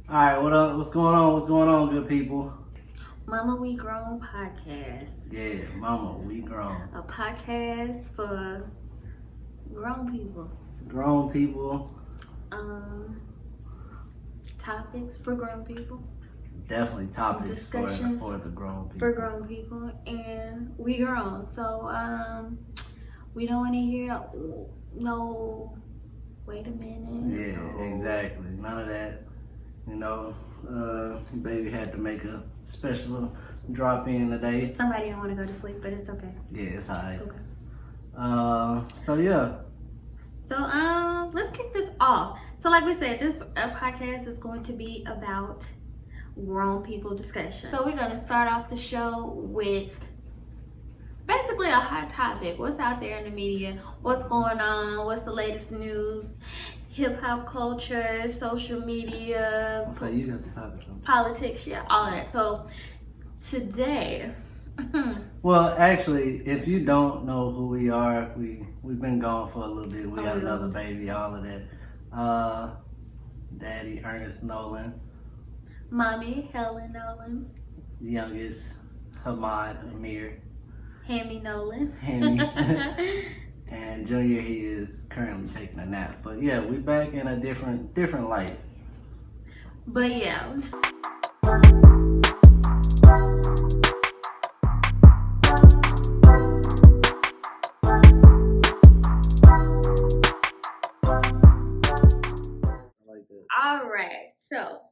Alright, what up? What's going on? What's going on, good people? Mama We Grown podcast. Yeah, Mama, we grown. A podcast for grown people. Grown people. Topics for grown people. Definitely topics Discussions for the grown people. For grown people, and we grown. So, we don't want to hear no, wait a minute. Yeah, no. Exactly. None of that. You know, baby had to make a special drop in today. Somebody don't want to go to sleep, but it's okay. Yeah, it's alright. It's okay. So let's kick this off. So like we said, this podcast is going to be about grown people discussion. So we're going to start off the show with basically a hot topic. What's out there in the media? What's going on? What's the latest news? Hip hop culture, social media, so you got the topic. politics, yeah, all of that. So today, well, actually, if you don't know who we are, we've been gone for a little bit. We got another baby, all of that. Daddy Ernest Nolen. Mommy Helen Nolen. The youngest Amir. Hammy Nolen. Hammy. And Junior, he is currently taking a nap. But yeah, we back in a different light. But yeah. All right, so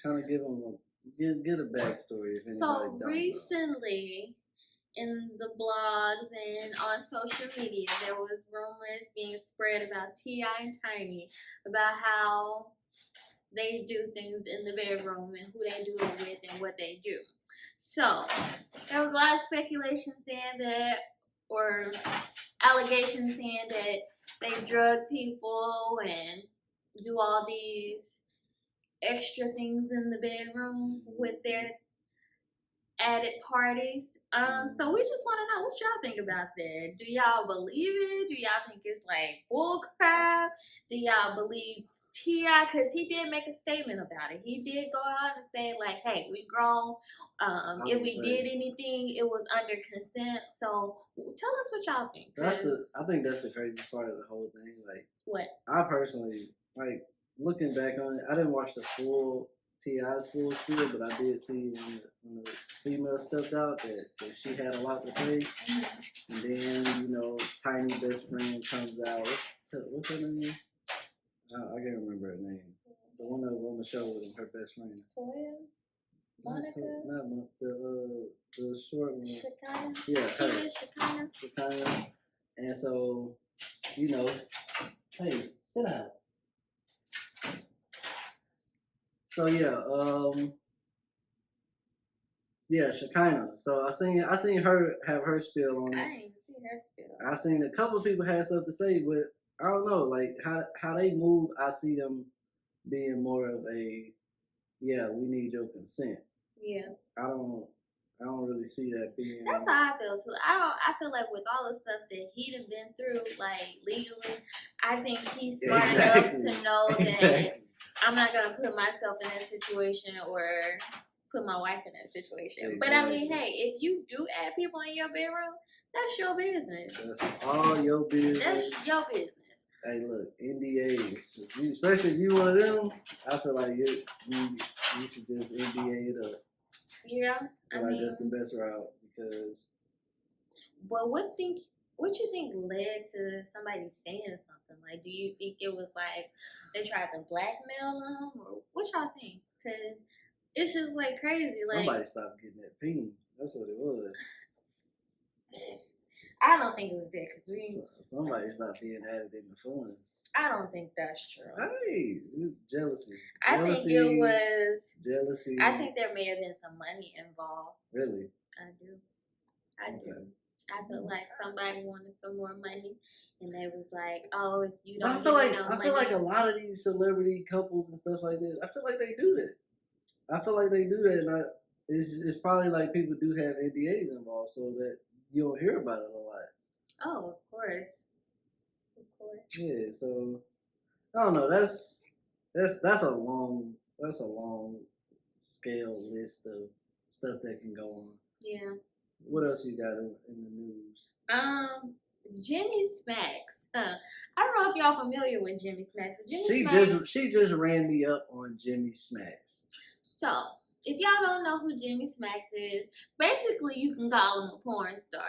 kind of give them get a backstory. If so recently, in the blogs and on social media, there was rumors being spread about T.I. and Tiny about how they do things in the bedroom and who they do it with and what they do. So there was a lot of speculation saying that, or allegations saying that they drug people and do all these extra things in the bedroom with their added parties. So we just want to know what y'all think about that. Do y'all believe it? Do y'all think it's like bull crap? Do y'all believe T.I.? Because he did make a statement about it. He did go out and say like, hey, we grown. If we did anything, it was under consent. So tell us what y'all think. I think that's the craziest part of the whole thing. Like, what? I personally, like, looking back on it, I didn't watch the full T.I.'s full spiel, but I did see when the female stepped out that she had a lot to say. And then, you know, Tiny best friend comes out. What's her name? I can't remember her name. The one that was on the show with him, her best friend. Toya? Monica? Not the short one. Shekinah? Yeah, her. Shekinah. And so, you know, hey, sit down. So yeah, Shekinah. So I seen her have her spill on it. I didn't even see her spill. I seen a couple of people had stuff to say, but I don't know, like how they move. I see them being more of a, yeah, we need your consent. Yeah. I don't really see that being. That's how I feel too. I feel like with all the stuff that he done been through, like legally, I think he's smart enough to know that I'm not gonna put myself in that situation or put my wife in that situation. But I mean, hey, if you do add people in your bedroom, that's your business. That's all your business. That's your business. Hey, look, NDAs, especially if you one of them, I feel like you should just NDA it up. Yeah, I mean, that's the best route because. But what you think led to somebody saying something? Like, do you think it was like they tried to blackmail them, or what y'all think? Because it's just like crazy. Somebody stopped getting that ping. That's what it was. I don't think it was that because somebody's not being added in the fun. I don't think that's true. Hey, jealousy. I think it was jealousy. I think there may have been some money involved. Really? I do. I feel like somebody wanted some more money, and they was like, "Oh, if you don't." I feel like a lot of these celebrity couples and stuff like this. I feel like they do that. And it's probably like people do have NDAs involved, so that you don't hear about it a lot. Oh, of course. Of course. Yeah, so I don't know. That's a long that's a long scale list of stuff that can go on. Yeah. What else you got in the news? Jimmy Smacks. I don't know if y'all familiar with Jimmy Smacks, but She just ran me up on Jimmy Smacks. So, if y'all don't know who Jimmy Smacks is, basically you can call him a porn star.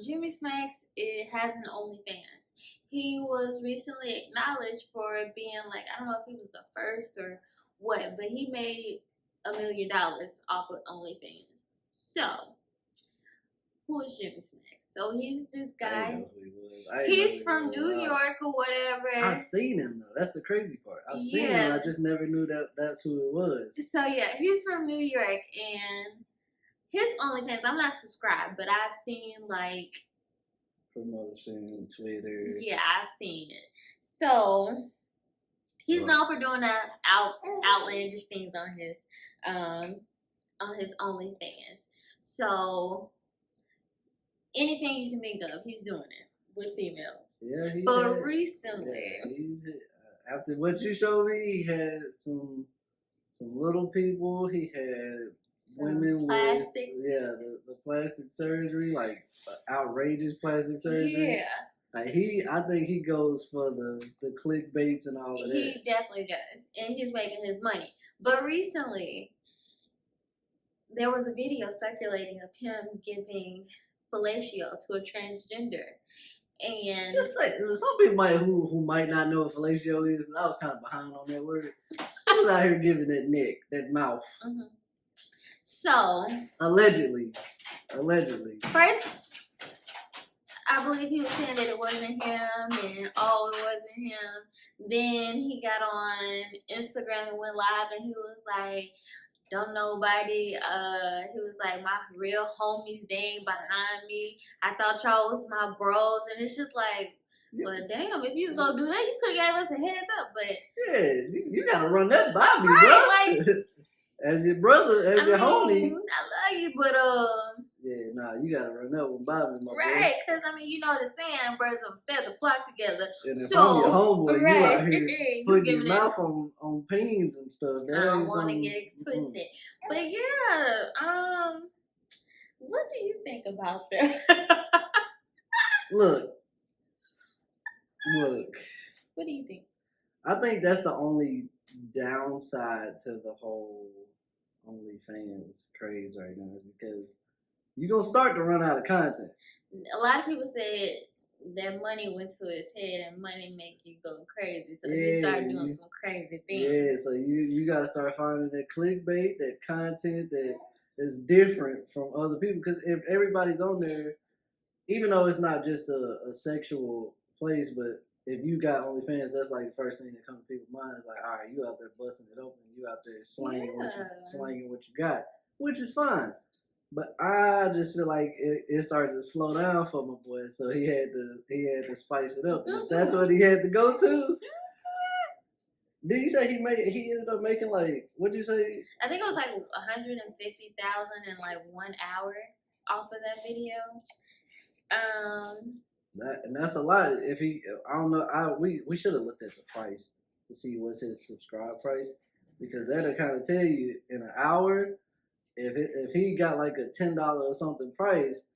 Jimmy Smacks has an OnlyFans. He was recently acknowledged for being like, I don't know if he was the first or what, but he made $1 million off of OnlyFans. So, who is Jimmy Smacks? So he's this guy. I didn't know who he was. He's from New York or whatever. I've seen him though. That's the crazy part. I've seen him. I just never knew that's who it was. So yeah, he's from New York, and his OnlyFans. I'm not subscribed, but I've seen like promotion, Twitter. Yeah, I've seen it. So he's known for doing outlandish things on his OnlyFans. So anything you can think of, he's doing it with females. Yeah, Recently, after what you showed me, he had some little people. He had women plastics. With the plastic surgery, like outrageous plastic surgery. Yeah. Like I think he goes for the clickbaits and all of that. He definitely does, and he's making his money. But recently, there was a video circulating of him giving fellatio to a transgender, and just like some people who might not know what fellatio is. I was kind of behind on that word. He was out here giving that neck, that mouth. Mm-hmm. So allegedly, first, I believe he was saying that it wasn't him, and it wasn't him. Then he got on Instagram and went live, and he was like, don't nobody, he was like, my real homies, they ain't behind me. I thought y'all was my bros. And it's just like, well, damn, if you was gonna do that, you could have gave us a heads up. But yeah, you gotta run that by me, right, bro. Like, as your brother, as your homie. I love you, but yeah, nah, you gotta run that one by me, my right, because you know the saying, birds of a feather flock together. And if I'm your homeboy, right, you out here putting your mouth on pins and stuff. I don't want to get it twisted. But yeah, what do you think about that? Look. What do you think? I think that's the only downside to the whole OnlyFans craze right now, is because you're going to start to run out of content. A lot of people said that money went to his head and money make you go crazy. So he started doing some crazy things. Yeah, so you got to start finding that clickbait, that content that is different from other people. Because if everybody's on there, even though it's not just a sexual place, but if you got OnlyFans, that's like the first thing that comes to people's mind. Is like, all right, you out there busting it open, you out there slanging what you got, which is fine. But I just feel like it started to slow down for my boy, so he had to spice it up. If that's what he had to go to. Did you say he ended up making like, what'd you say? I think it was like $150,000 in like 1 hour off of that video. And that's a lot. I don't know. We should have looked at the price to see what's his subscribe price, because that'll kind of tell you in an hour. If he got like a $10 or something price,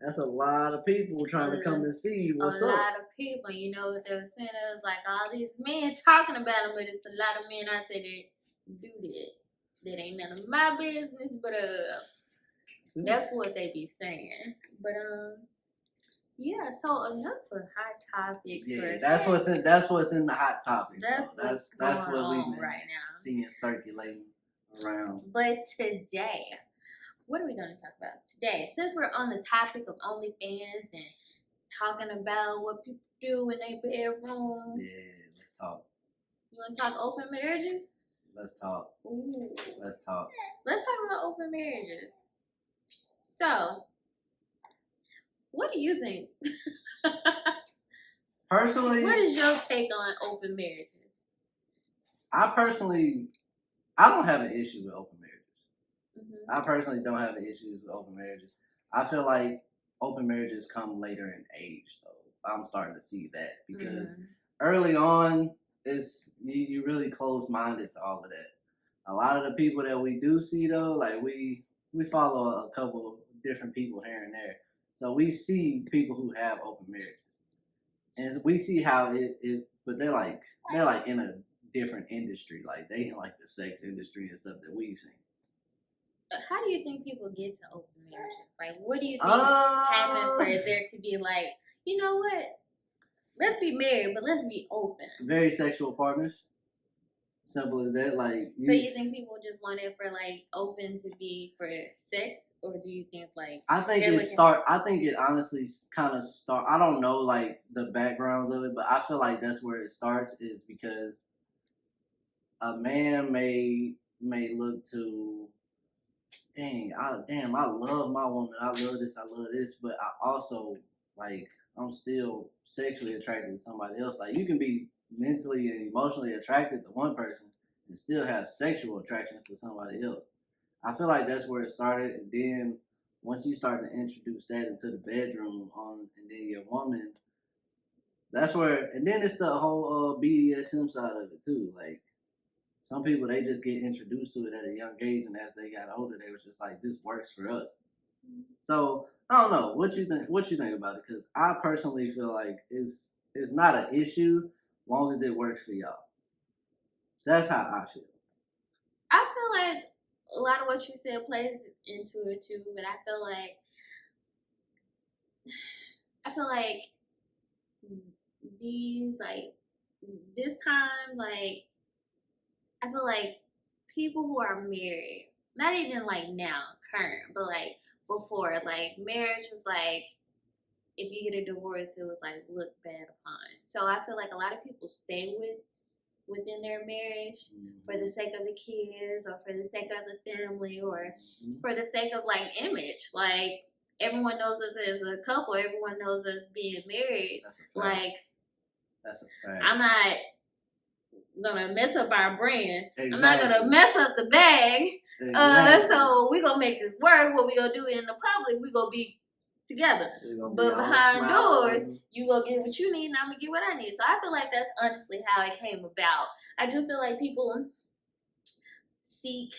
that's a lot of people trying to come and see what's up. A lot of people, you know what they were saying? It was like all these men talking about him, but it's a lot of men out there that do that. That ain't none of my business, but that's what they be saying. But yeah. So enough for hot topics. Yeah, that's what's in the hot topics. That's what we've been right now seeing circulating around. But today, what are we going to talk about today? Since we're on the topic of OnlyFans and talking about what people do in their bedroom. Yeah, let's talk. You want to talk open marriages? Let's talk. Ooh. Let's talk. Let's talk about open marriages. So, what do you think? Personally, what is your take on open marriages? I don't have an issue with open marriages. Mm-hmm. I personally don't have an issue with open marriages. I feel like open marriages come later in age, though. I'm starting to see that because early on, you really closed-minded to all of that. a lot of the people that we do see though, like we follow a couple different people here and there, so we see people who have open marriages, and we see how but they're like in a different industry, like they in like the sex industry and stuff that we've seen. How do you think people get to open marriages? Like, what do you think happened for there to be like, you know what? Let's be married, but let's be open. Very sexual partners. Simple as that. Like, so you think people just want it for like open to be for sex, or do you think like? I think it honestly kind of start. I don't know like the backgrounds of it, but I feel like that's where it starts. Is because a man may look to. I love my woman. I love this, but I also like I'm still sexually attracted to somebody else. Like you can be mentally and emotionally attracted to one person and still have sexual attractions to somebody else. I feel like that's where it started, and then once you start to introduce that into the bedroom and then your woman, that's where, and then it's the whole BDSM side of it too. Like some people, they just get introduced to it at a young age, and as they got older, they was just like, "This works for us." So I don't know what you think. What you think about it? Because I personally feel like it's not an issue, long as it works for y'all. That's how I feel. I feel like a lot of what you said plays into it too, but I feel like these like this time like. I feel like people who are married, not even like now, current, but like before, like marriage was like, if you get a divorce, it was like looked bad upon. So I feel like a lot of people stay within their marriage for the sake of the kids or for the sake of the family or for the sake of like image. Like everyone knows us as a couple, everyone knows us being married. That's a fact. Like that's a fact. I'm not gonna mess up our brand. Exactly. I'm not gonna mess up the bag. Exactly. So we gonna make this work. What we gonna do in the public, we gonna be together. But behind doors, you gonna get what you need and I'm gonna get what I need. So I feel like that's honestly how it came about. I do feel like people seek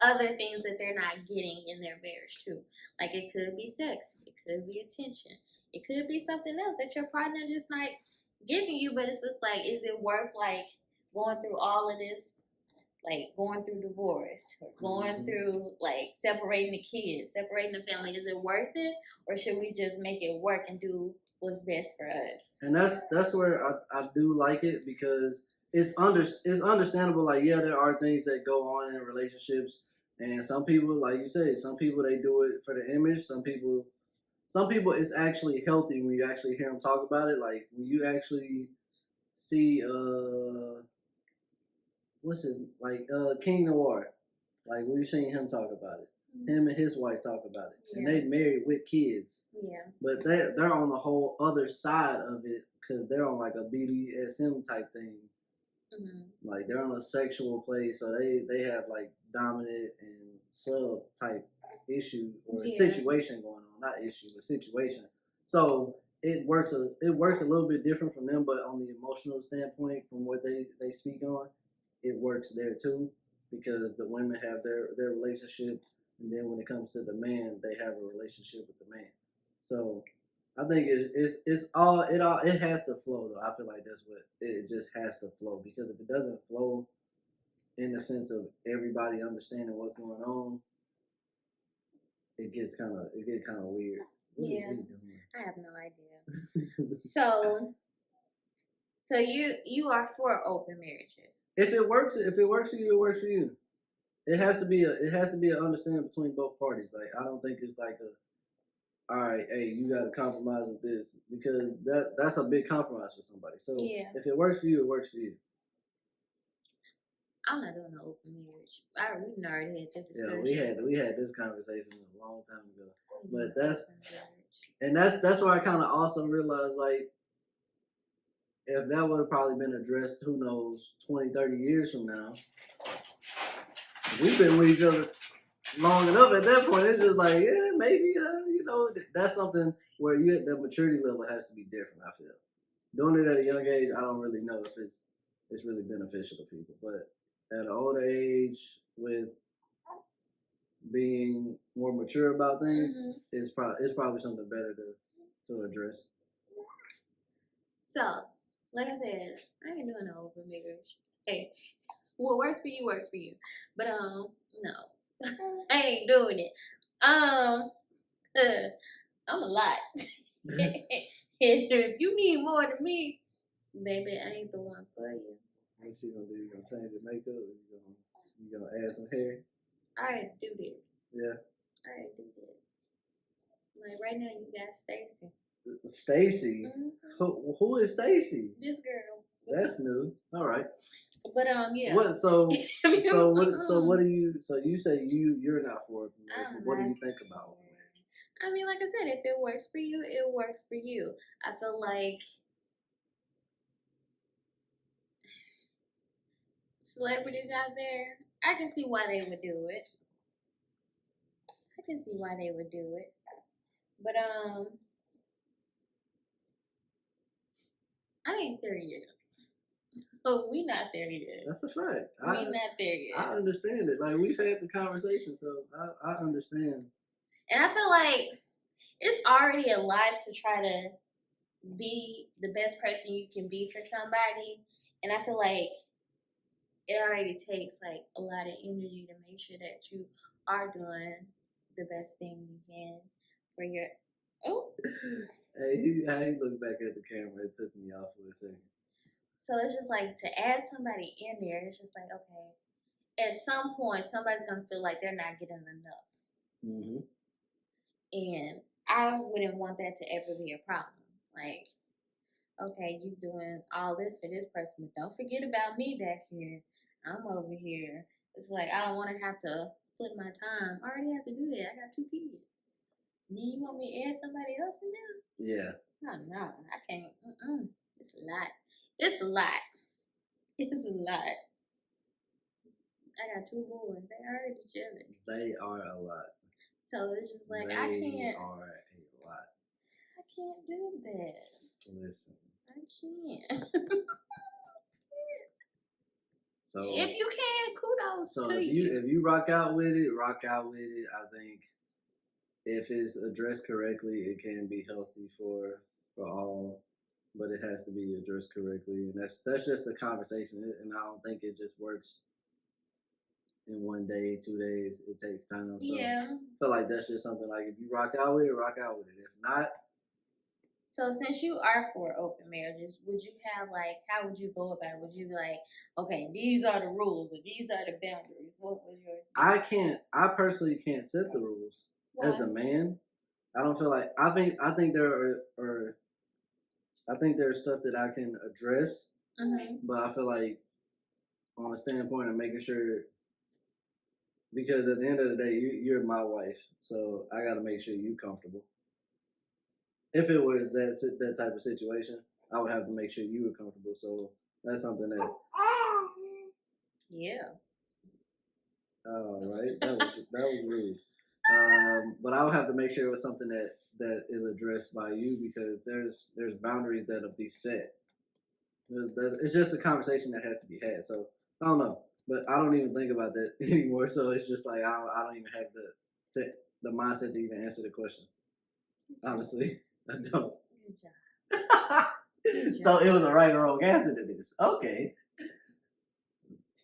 other things that they're not getting in their marriage too. Like it could be sex, it could be attention, it could be something else that your partner just not giving you, but it's just like, is it worth like going through all of this, like going through divorce or going through like separating the kids, separating the family? Is it worth it, or should we just make it work and do what's best for us? And that's where I do like it, because it's understandable. Like, yeah, there are things that go on in relationships, and some people, like you say, some people they do it for the image. Some people it's actually healthy when you actually hear them talk about it. Like when you actually see King Noir, like we've seen him talk about it. Him and his wife talk about it, and they married with kids. Yeah. But they're on the whole other side of it, because they're on like a BDSM type thing. Like they're on a sexual place, so they have like dominant and sub type issue or situation going on. Not issue, but situation. So it works a little bit different from them, but on the emotional standpoint, from what they speak on, it works there too, because the women have their relationship, and then when it comes to the man, they have a relationship with the man. So I think it has to flow though. I feel like that's what it just has to flow, because if it doesn't flow in the sense of everybody understanding what's going on, it gets kind of weird. What is he doing? I have no idea. So you are for open marriages. If it works for you, it works for you. It has to be an understanding between both parties. Like I don't think it's like all right, hey, you got to compromise with this, because that's a big compromise for somebody. So if it works for you, it works for you. I'm not doing an open marriage. We've already had that discussion. Yeah, we had this conversation a long time ago. But that's where I kind of also realized, like, if that would have probably been addressed, who knows, 20, 30 years from now, we've been with each other long enough at that point. It's just like, yeah, maybe, that's something where the maturity level has to be different, I feel. Doing it at a young age, I don't really know if it's really beneficial to people. But at an older age with being more mature about things, it's probably something better to address. So, like I said, I ain't doing no open marriage. Hey, what works for you works for you. But no, I ain't doing it. I'm a lot. If you need more than me, baby, I ain't the one for you. What you gonna do? You gonna change your makeup? Or you gonna add some hair? I already do that. Yeah. I already do that. Like right now, you got Stacy. Stacy? Who is Stacy? This girl. That's new. All right. But yeah. What? So what do you? So you say you're not for it. What do you think about it? I mean, like I said, if it works for you, it works for you. I feel like celebrities out there, I can see why they would do it. But I ain't there yet. Oh, we not there yet. That's a fact. We not there yet. I understand it. Like, we've had the conversation, so I understand. And I feel like it's already a lot to try to be the best person you can be for somebody. And I feel like it already takes like a lot of energy to make sure that you are doing the best thing you can for your. Oh. Hey, he looked back at the camera. It took me off for a second. So it's just like to add somebody in there. It's just like, okay, at some point somebody's gonna feel like they're not getting enough. Mm-hmm. And I wouldn't want that to ever be a problem. Like, okay, you doing all this for this person, but don't forget about me back here. I'm over here. It's like I don't want to have to split my time. I already have to do that. I got 2 kids. And then you want me to add somebody else in there? Yeah. No, I can't. It's a lot. It's a lot. It's a lot. I got 2 boys. They already jealous. They are a lot. So it's just like they I can't. They are a lot. I can't do that. Listen. I can't. So if you can, kudos so to if you. If you rock out with it, rock out with it. I think if it's addressed correctly, it can be healthy for all, but it has to be addressed correctly, and that's just a conversation. And I don't think it just works in 1 day, 2 days. It takes time. So yeah. I feel like that's just something like if you rock out with it, rock out with it. If not. So since you are for open marriages, would you have like, how would you go about it? Would you be like, okay, these are the rules or these are the boundaries? What was yours? I personally can't set the rules. Why? As the man. I don't feel like I think there's stuff that I can address, but I feel like on a standpoint of making sure, because at the end of the day, you're my wife, so I got to make sure you're comfortable. If it was that type of situation, I would have to make sure you were comfortable. So that's something that. Yeah. Oh, right. That was rude. But I would have to make sure it was something that is addressed by you, because there's boundaries that'll be set. It's just a conversation that has to be had. So I don't know, but I don't even think about that anymore. So it's just like I don't even have the mindset to even answer the question. Honestly, I don't. Good job. So it was a right or wrong answer to this. Okay.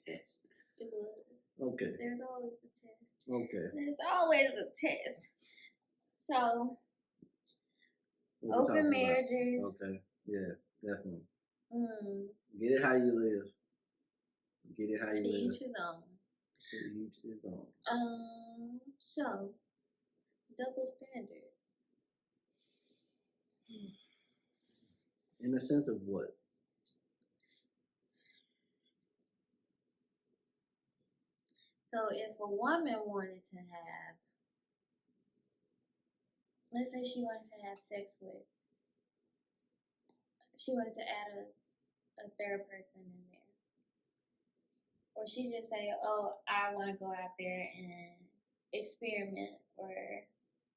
Test. It was. Okay. There's always a test. Okay. There's always a test. So, open marriages. Okay. Yeah, definitely. Get it how you live. Get it how you live. To each his own. To each his own. So, double standards. In the sense of what? So if a woman wanted to have, let's say she wanted to have sex with, she wanted to add a third person in there. Or she just say, oh, I want to go out there and experiment or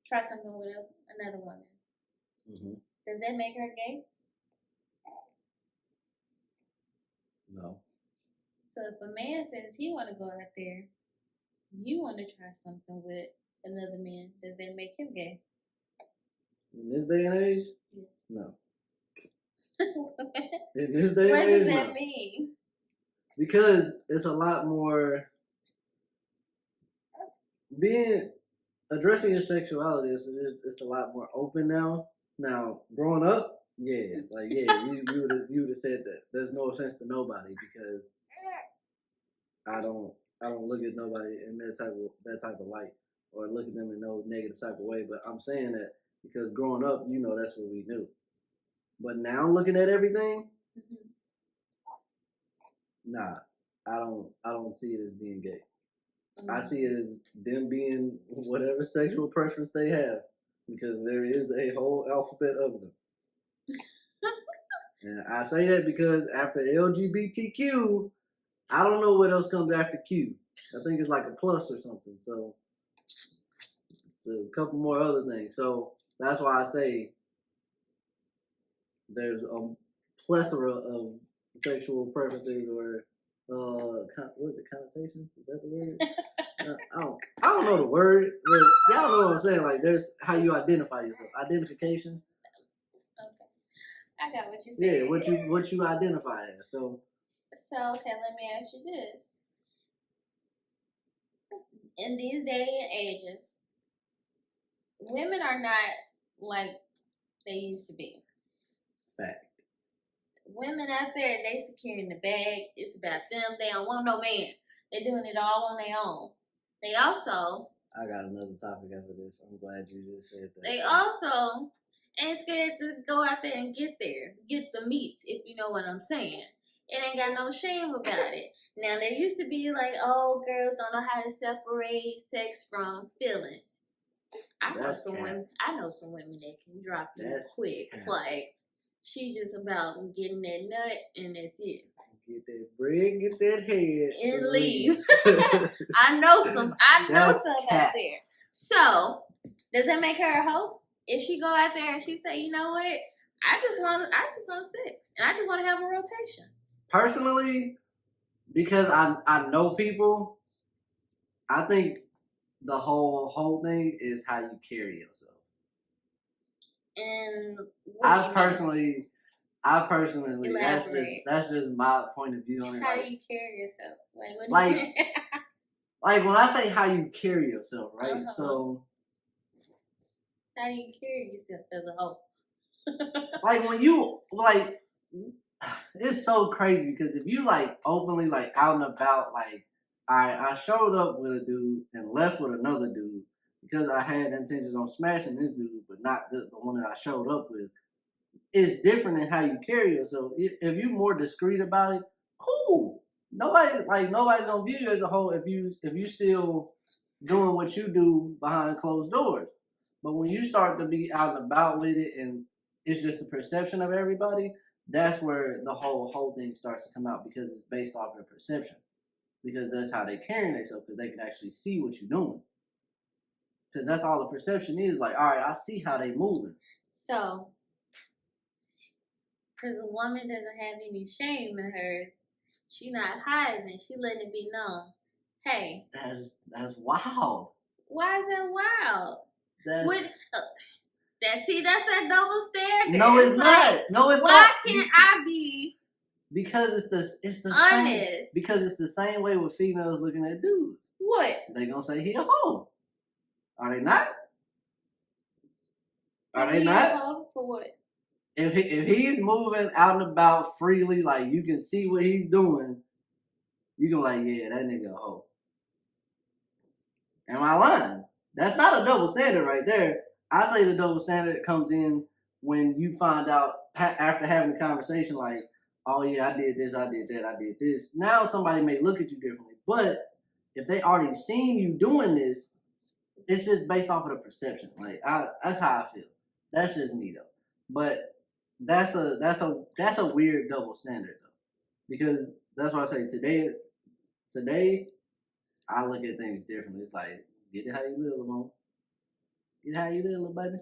try something with another woman. Does that make her gay? No. So if a man says he want to go out there, you want to try something with another man, does that make him gay? In this day and age, Yes. no. In this day What and age, does that no. mean? Because it's a lot more addressing your sexuality. It's a lot more open now. Now, growing up, you would have said that. There's no offense to nobody because I don't look at nobody in that type of light or look at them in no negative type of way. But I'm saying that because growing up, that's what we knew. But now looking at everything, nah, I don't see it as being gay. I see it as them being whatever sexual preference they have, because there is a whole alphabet of them. And I say that because after LGBTQ, I don't know what else comes after Q. I think it's like a plus or something. So it's a couple more other things. So that's why I say there's a plethora of sexual preferences or what is it, connotations? Is that the word? I don't know the word, but y'all know what I'm saying. Like, there's how you identify yourself. Identification. Okay, I got what you said. Yeah, what you identify as. So okay, let me ask you this: in these day and ages, women are not like they used to be. fact. Women out there, they securing the bag. It's about them. They don't want no man. They're doing it all on their own. They also. I got another topic after this. I'm glad you just said that. They also ain't scared to go out there and get the meats, if you know what I'm saying. It ain't got no shame about it. Now, there used to be like, oh, girls don't know how to separate sex from feelings. I know some women that can drop you quick. Like, she just about getting that nut and that's it. Get that bread, get that head, and leave. I know some out there. So, does that make her a hoe? If she go out there and she say, you know what, I just want sex and I just want to have a rotation. Personally, because I know people, I think the whole thing is how you carry yourself. And I personally, that's just my point of view on it. How do you carry yourself? Like when I say how you carry yourself, right? Uh-huh. So, how do you carry yourself as a hoe? Like when you it's so crazy because if you like openly like out and about, like I showed up with a dude and left with another dude because I had intentions on smashing this dude, but not the one that I showed up with. It's different in how you carry yourself. If you're more discreet about it, cool. Nobody's gonna view you as a whole if you still doing what you do behind closed doors. But when you start to be out and about with it and it's just the perception of everybody, that's where the whole thing starts to come out because it's based off their perception. Because that's how they carrying themselves, because they can actually see what you're doing. Because that's all the perception is. Like, all right, I see how they moving. So, because a woman doesn't have any shame in hers, she not hiding. She letting it be known. Hey, that's wild. Why is that wild? That's that double standard. No, it's not. No, it's not. Why can't I be? Because it's the honest. Same. Because it's the same way with females looking at dudes. What? They gonna say he a hoe. Are they not? Are they not? A hoe for what? If he's moving out and about freely, like you can see what he's doing, you can like, yeah, that nigga a hoe. Am I lying? That's not a double standard right there. I say the double standard comes in when you find out after having a conversation like, oh yeah, I did this, I did that, I did this. Now somebody may look at you differently. But if they already seen you doing this, it's just based off of the perception. Like that's how I feel. That's just me though. But that's a weird double standard though. Because that's why I say today I look at things differently. It's like, get it how you live, Lamont. Get it how you live, little baby.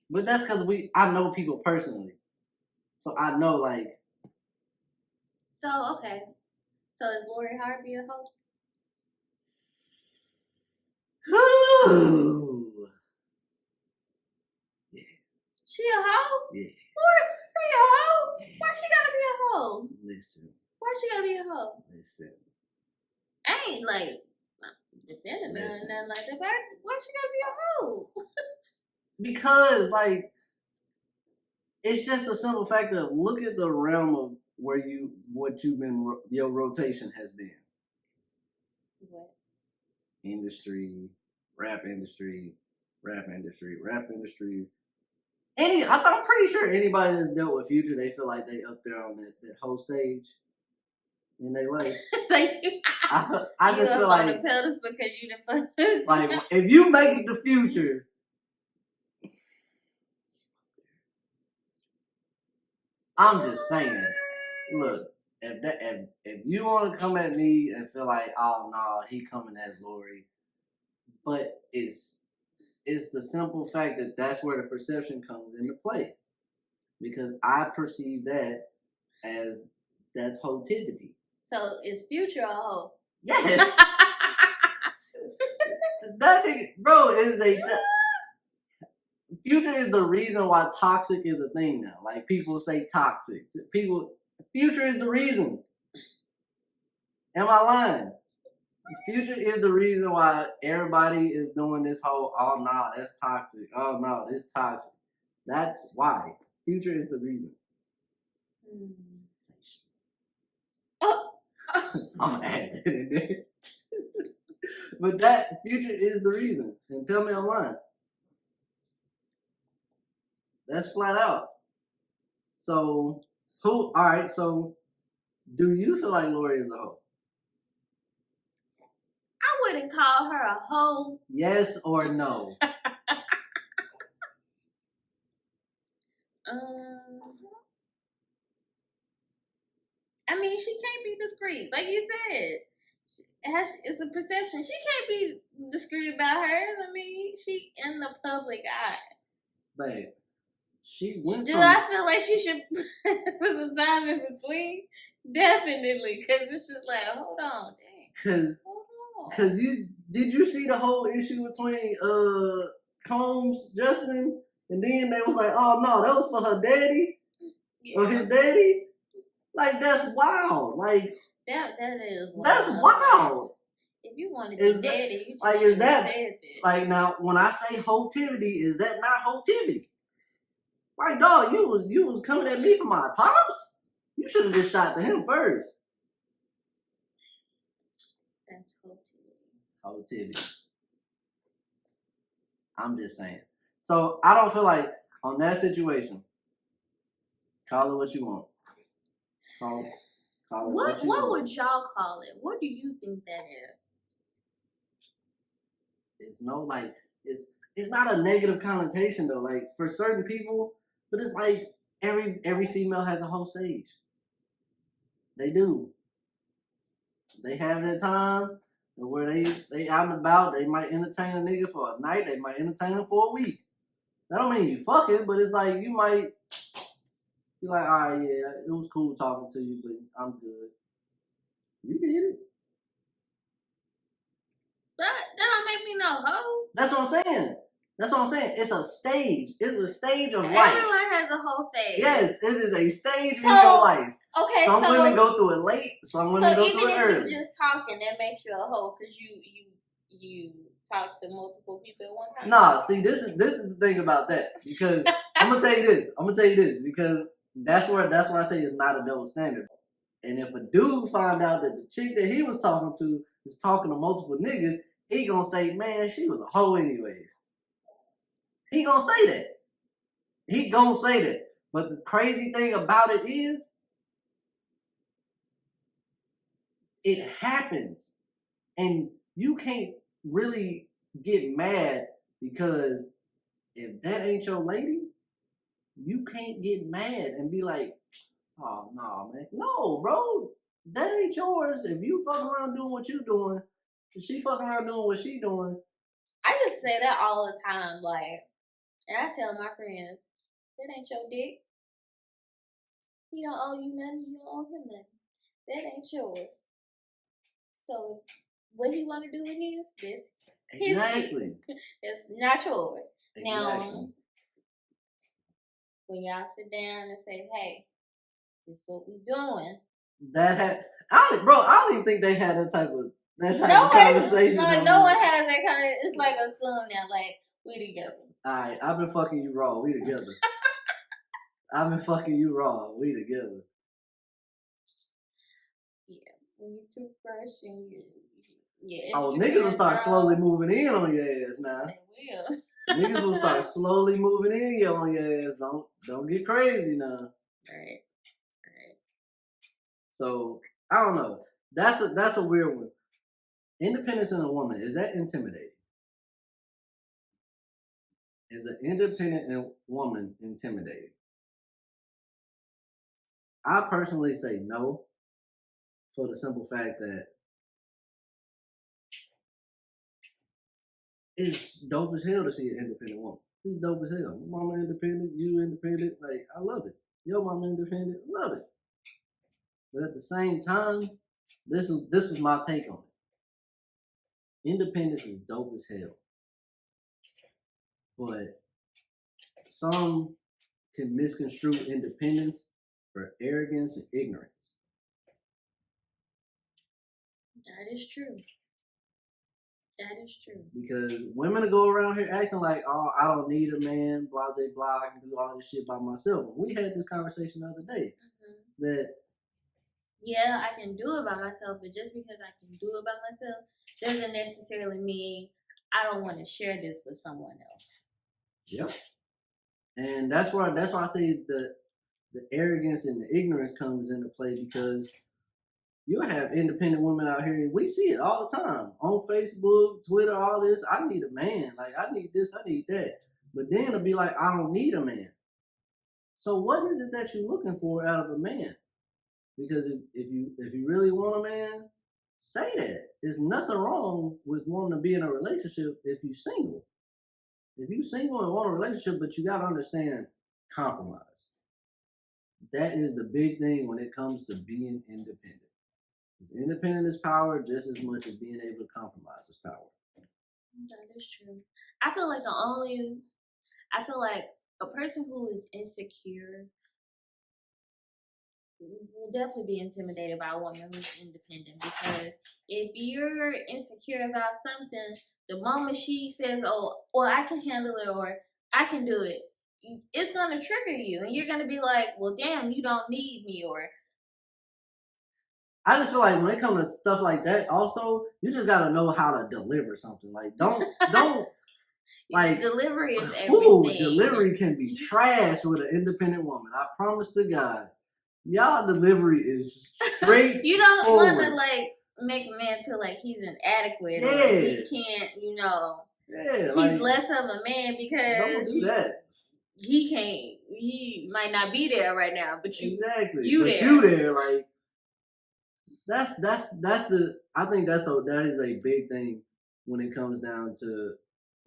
But that's because I know people personally. So I know, like, So okay. So is Lori Harvey a hoe? Ooh. Yeah. She a hoe? Yeah. Lori Harvey a hoe? Why she gotta be a hoe? Listen. Why she gotta be a hoe? Listen. I ain't like defending her or Listen. nothing like that, but why she gotta be a hoe? Because, like, it's just a simple fact of look at the realm of what you've been, your rotation has been. What? Industry, rap industry, rap industry, rap industry. I'm pretty sure anybody that's dealt with Future, they feel like they up there on that whole stage in their life. So you, I just feel on like a pedestal because you the first. like if you make it to Future, I'm just saying. Look, if you want to come at me and feel like, oh no, he coming at Lori, but it's the simple fact that that's where the perception comes into play, because I perceive that as that's Hoetivity. So is Future a hoe? Yes. That nigga, bro, Future is the reason why toxic is a thing now. Like people say toxic. Future is the reason. Am I lying? Future is the reason why everybody is doing this whole, oh no, that's toxic. Oh no, this toxic. That's why. Future is the reason. Oh. I'm gonna add that in there. But that Future is the reason. And tell me I'm lying. That's flat out. So alright, so do you feel like Lori is a hoe? I wouldn't call her a hoe. Yes or no? I mean, she can't be discreet, like you said. It's a perception. She can't be discreet about hers. I mean, she in the public eye. Babe, she went Do I feel like she should put some time in between? Definitely, because it's just like, hold on, dang. Cause did you see the whole issue between Combs, Justin, and then they was like, oh no, that was for her daddy or his daddy. Like that's wild. Like that is wild. That's wild. If you want to be daddy, you just like said that. Like now when I say Hoetivity, is that not Hoetivity? Like dog, you was coming at me for my pops? You should have just shot to him first. That's Hoetivity. Hoetivity. I'm just saying. So I don't feel like on that situation, call it what you want. Call it what you want. Would y'all call it? What do you think that is? It's no like it's not a negative connotation though. Like for certain people, but it's like every female has a whole stage. They do. They have their time where they out and about. They might entertain a nigga for a night. They might entertain him for a week. That don't mean you fucking, but it's like you might be like, all right, yeah, it was cool talking to you, but I'm good. You did it. That don't make me no hoe. That's what I'm saying. It's a stage. It's a stage of life. Everyone has a whole phase. Yes, it is a stage in your life. Okay, some women go through it late. Some women go through it early. So even if you're just talking, that makes you a hoe because you talk to multiple people at one time. Nah, see, this is the thing about that, because I'm gonna tell you this because that's where I say it's not a double standard. And if a dude find out that the chick that he was talking to is talking to multiple niggas, he gonna say, man, she was a hoe anyways. He gonna say that. But the crazy thing about it is, it happens. And you can't really get mad because if that ain't your lady, you can't get mad and be like, oh, no, man. No, bro. That ain't yours. If you fucking around doing what you doing, if she fucking around doing what she doing. I just say that all the time. Like, and I tell my friends, that ain't your dick. He don't owe you nothing. You don't owe him nothing. That ain't yours. So what he want to do with his, Exactly. It's not yours. Exactly. Now, when y'all sit down and say, "Hey, this is what we doing," I don't even think they had that type of conversation. No one has that kind of. It's like assume that like we together. Alright, I've been fucking you raw. We together. I've been fucking you raw. We together. Yeah, when you too fresh and niggas will start slowly moving in on your ass now. They will. Niggas will start slowly moving in on your ass. Don't get crazy now. Right. So I don't know. That's a weird one. Independence in a woman, is that intimidating? Is an independent woman intimidating? I personally say no, for the simple fact that it's dope as hell to see an independent woman. It's dope as hell. Mama independent, you independent. Like, I love it. Your mama independent, I love it. But at the same time, this was my take on it. Independence is dope as hell. But some can misconstrue independence for arrogance and ignorance. That is true. That is true. Because women go around here acting like, oh, I don't need a man, blah, blah, blah, I can do all this shit by myself. We had this conversation the other day. That yeah, I can do it by myself, but just because I can do it by myself doesn't necessarily mean I don't want to share this with someone else. Yep. And that's why I say the arrogance and the ignorance comes into play, because you'll have independent women out here. We see it all the time on Facebook, Twitter, all this. I need a man. Like, I need this, I need that. But then it'll be like, I don't need a man. So what is it that you're looking for out of a man? Because if you really want a man, say that. There's nothing wrong with wanting to be in a relationship if you're single. If you're single and want a relationship, but you got to understand compromise. That is the big thing when it comes to being independent. Independent is power just as much as being able to compromise is power. That is true. I feel like a person who is insecure will definitely be intimidated by a woman who's independent, because if you're insecure about something, the moment she says, "Oh, well, I can handle it," or "I can do it," it's gonna trigger you, and you're gonna be like, "Well, damn, you don't need me," or. I just feel like when it comes to stuff like that, also, you just gotta know how to deliver something. Like, don't like delivery is everything. Delivery can be trash with an independent woman. I promise to God, y'all delivery is straight. You don't want to like make a man feel like he's inadequate, or he can't, he's less of a man because don't do that. He can't. He might not be there right now, but you there. You there, like. That's the. I think that is a big thing when it comes down to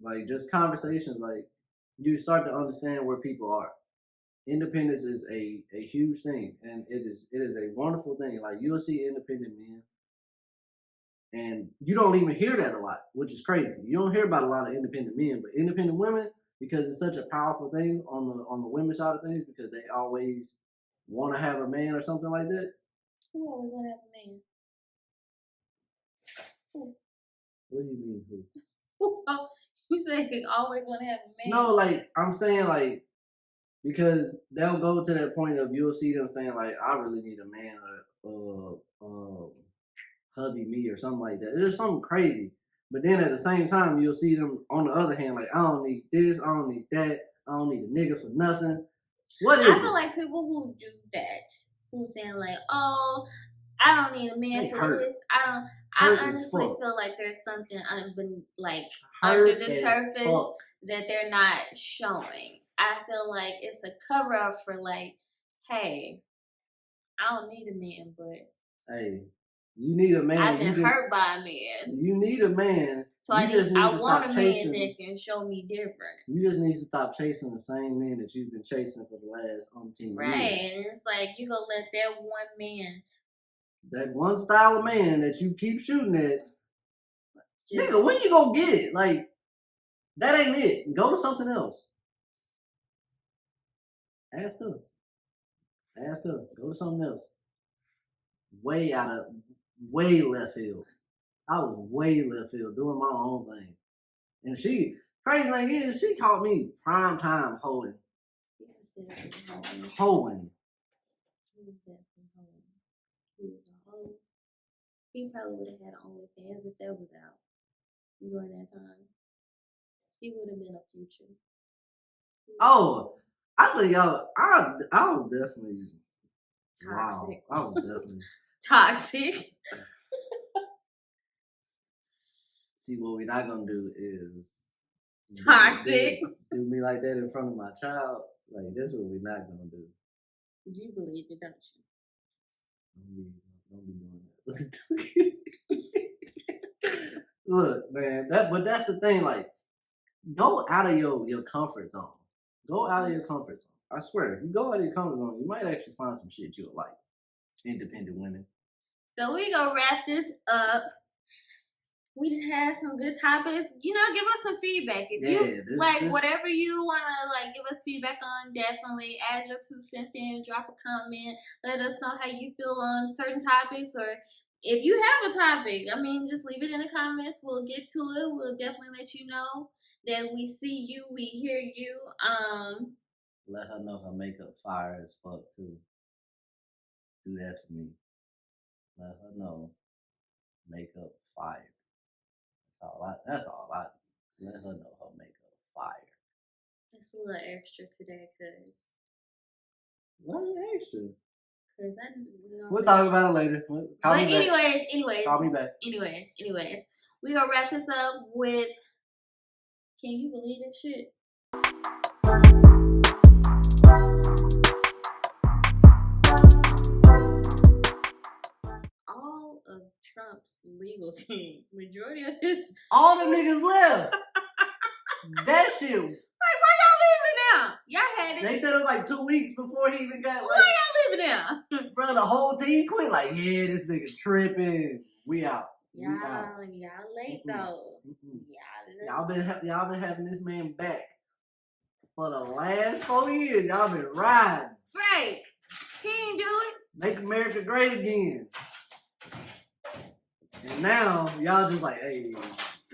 like just conversations. Like, you start to understand where people are. Independence is a huge thing, and it is a wonderful thing. Like, you'll see independent men, and you don't even hear that a lot, which is crazy. You don't hear about a lot of independent men, but independent women, because it's such a powerful thing on the women's side of things, because they always want to have a man or something like that. Who always want to have a man? Who? What do you mean, who? You say they always want to have a man? No, like, I'm saying, like, because they'll go to that point of, you'll see them saying, like, I really need a man, or hubby me, or something like that. It's something crazy. But then at the same time, you'll see them on the other hand, like, I don't need this, I don't need that, I don't need a nigga for nothing. What is it? I feel like people who do that, who's saying like, oh, I don't need a man for this. I honestly feel like there's something under the surface that they're not showing. I feel like it's a cover up for like, hey, I don't need a man, but hey, you need a man. I've been hurt by a man. You need a man. So I want a man that can show me different. You just need to stop chasing the same man that you've been chasing for the last 10 years. Right, and it's like you gonna let that one man That one style of man that you keep shooting at, nigga, when you gonna get it? Like, that ain't it. Go to something else. Ask her. Go to something else. Way left field. I was way left field doing my own thing. And crazy thing is, she called me prime time hoeing. Hoeing. He probably would have had OnlyFans if that was out during that time. He would have been a future. Oh, I think I was definitely toxic. Wow, I was definitely toxic. See, what we're not gonna do is toxic. Do me like that in front of my child. Like, that's what we're not gonna do. You believe it, don't you? Don't be doing that. Look, man, that's the thing. Like, go out of your comfort zone. Go out of your comfort zone. I swear, if you go out of your comfort zone, you might actually find some shit you'll like. Independent women. So we gonna wrap this up. We done had some good topics. Give us some feedback. If you whatever you wanna give us feedback on, definitely add your 2 cents in, drop a comment, let us know how you feel on certain topics, or if you have a topic, just leave it in the comments. We'll get to it. We'll definitely let you know that we see you, we hear you. Let her know her makeup fire as fuck too. Do that for me. Let her know makeup fire. That's all I do. Let her know her makeup fire. It's a little extra today, cause. What extra? Cause I didn't. We'll talk about it later. Anyways. Call me back. Anyways. We gonna wrap this up with. Can you believe this shit? All of Trump's legal team, majority of all the niggas left. That shit. Like, why y'all leaving now? Y'all had it. They said it was 2 weeks before he even got. Why y'all leaving now? Bro, the whole team quit. Like, yeah, this nigga tripping. We out. Y'all late though. Y'all been having this man back for the last 4 years. Y'all been riding. Right. He ain't do it. Make America great again. And now y'all just like, hey,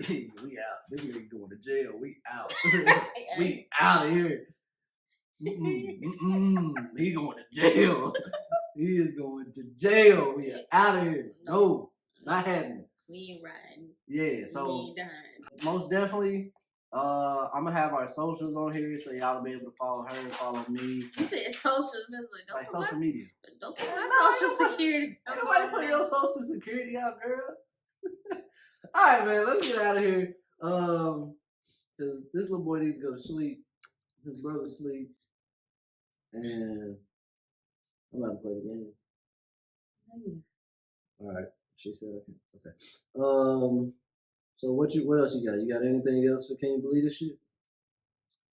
we out. This nigga going to jail. We out. We out of here. He going to jail. He is going to jail. We are out of here. No, not happening. We ain't riding. Yeah, so most definitely, I'm gonna have our socials on here so y'all will be able to follow her, follow me. You said socials, like social media. Don't put my social security. Nobody put your social security out, girl. All right, man, let's get out of here. Cause this little boy needs to go to sleep. His brother sleep, and I'm about to play the game. All right, she said okay. So what else you got? You got anything else for Can You Believe This Shit?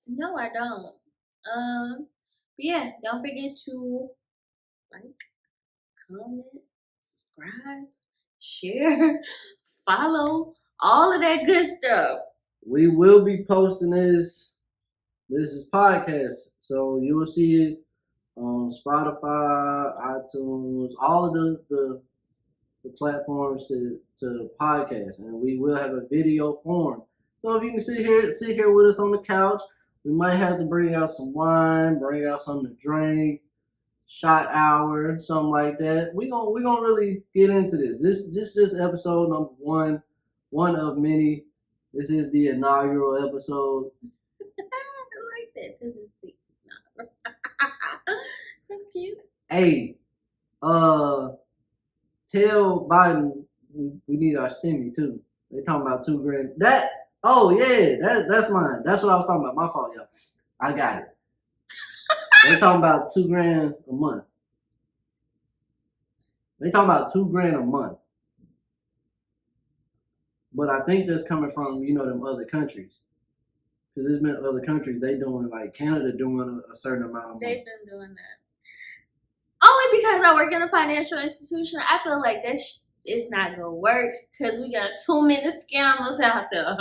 No, I don't. But yeah, don't forget to like, comment, subscribe, share, follow, all of that good stuff. We will be posting this. This is podcast, so you will see it on Spotify, iTunes, all of the platforms to podcast, and we will have a video form. So if you can sit here with us on the couch, we might have to bring out some wine, bring out something to drink, shot hour, something like that. We gonna really get into this. This is episode number 1, one of many. This is the inaugural episode. I like that. This is the That's cute. Hey, tell Biden we need our stimmy too. They talking about $2,000. That's mine. That's what I was talking about. My fault, y'all. I got it. They talking about $2,000 a month. They talking about $2,000 a month. But I think that's coming from them other countries. Because there's been other countries they doing, like Canada doing a certain amount of money. They've been doing that. Only because I work in a financial institution, I feel like that is not gonna work because we got too many scammers out there.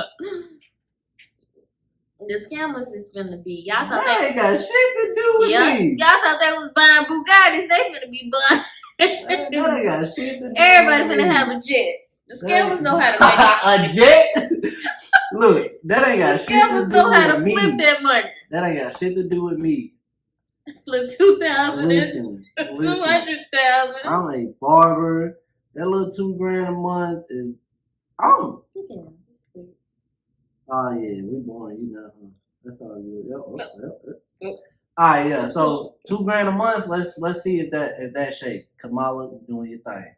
The scammers is finna be. Y'all thought that ain't got shit to do with me. Y'all thought they was buying Bugattis. They finna be buying. That ain't got shit to do Everybody with finna me. have a jet. The scammers know how to make a jet? Look, that ain't got shit to do with me. The scammers know how to flip that money. That ain't got shit to do with me. Flip 2,000 Listen, 200,000. I'm a barber. That little $2,000 a month is. Look at him. Oh yeah, we born, you know. That's all good. Yep. All right, yeah. So $2,000 a month. Let's see if that shake. Kamala, you doing your thing.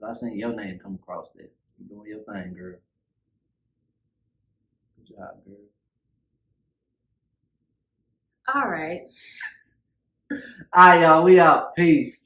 I seen your name come across there. You doing your thing, girl. Good job, girl. All right. All right, y'all. We out. Peace.